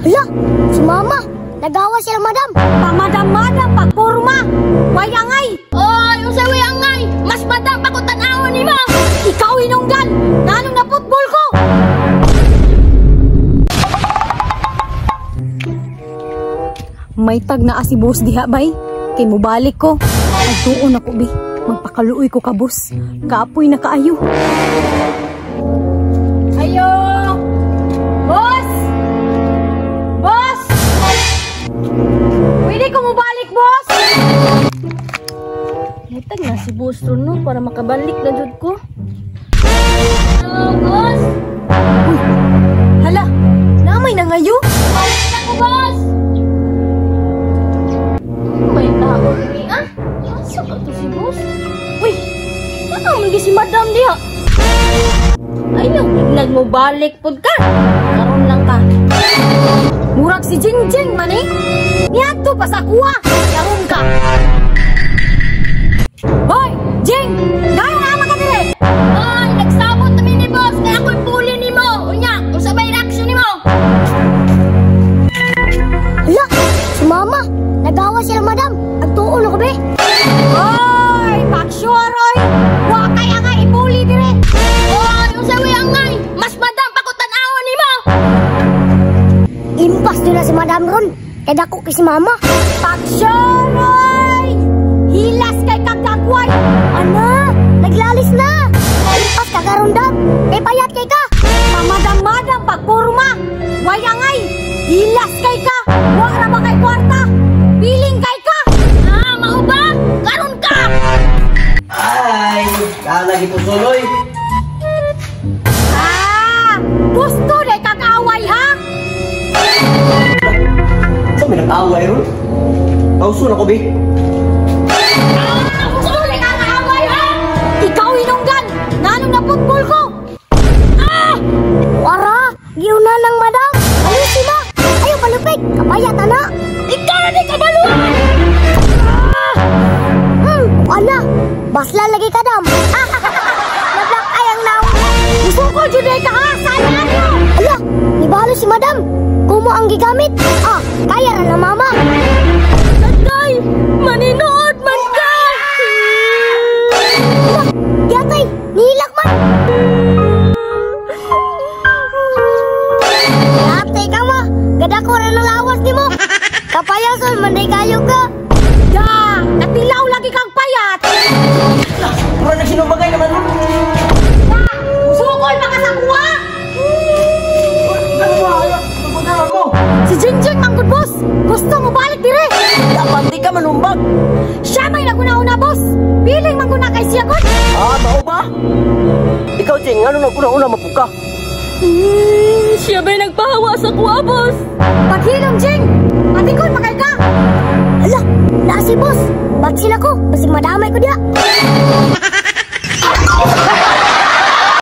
Hala, si Mama. Nagawa sila, Madam. Pamadam-madam, pagpurma. Wayangay. Oy, usay wayangay. Mas Madam pa ko tan-awon nimo. Ikaw hinungdan. Nanong na football ko. May tag na si boss diha bay. Kay mo balik ko. Nagtuon ako bi. Magpakaluoy ko ka boss. Kaapoy na kaayo. Ayo! Boss! Boss! Pwede ko mo balik, boss? Natag na si boss ron, no? Para makabalik na jud ko. Hello, boss. Uy! Hala! Namay na ngayo? Balik na ko, boss. May tao ni ah. Asa ka to si boss? Uy! Ano man si Madam diha? Ayaw, tignan mo balik pod ka. Karon lang ka. Murag si Jingjing man eh. Niadto pa sa kuha. Karon ka. Hoy! Jing! Gano'n na ka dire? Ay, nagsabot na ni boss. Kaya ako'y puli ni mo. Unya, kung sabay reaction ni mo. Hala, si Mama. Nagawa sila, Madam. Agtuon ako, be. Hoy! Paksure, oy! Wa kaya nga ipuli dire. Oy, usawi angay. Mas Madam pa ko tan-awon ni mo. Impas din na si Madam ron. Kaya dako kay si Mama. Paksure, oy! Hilas kay kagagway. Ana, naglalis na. Impas ka karon dam. Kay payat kay ka. Pamadam-madam pagpurma. Wayangay! Hilas kay ka. Wa ra ba kay kwarta? Piling kay ka. Ah, mao ba? Karon ka. Ay, lagi po suloy. Ah! Gusto day kag-away ha? Saan may nag-away ron? Pauso na ko, be. Gusto day kag-away ha? Ikaw hinunggan. Nanong na football ko. Ah! Wara, giuna lang Madam. Alisi na. Ayo palupig. Kapayat ana. Ikaw na di kabaluan. Wala. Basla lagi ka dam. Nablak ayang naong. Gusto ko juday ka ha? Sana nyo. Ala, nibalo si Madam. Kumo ang gigamit. Ah, kaya ra na Mama. Tatay, maninood man ka. Ala, yatay, nihilak man. Yatay ka ma. Gada ko rin ang lawas ni mo. Kapayason, manday kayo ka. Da, natilaw lagi kang payat. Pura na sinubagay naman ron. Da, sukol pa ka sa kuha. Ano ba? Ano mo? Si Jingjing manggod boss. Gusto mo balik dire. Dapat di ka manumbag. Siya may naguna-una boss. Piling mangguna kay siya god. Ah, tao ba? Ikaw, Jing, ano naguna-una mapuka? Siya ba'y nagpahawa sa kuha boss? Paghilom Jing. Patikon makay ka. Ala, na si boss. Baksin ako. Basig madamay ko dia.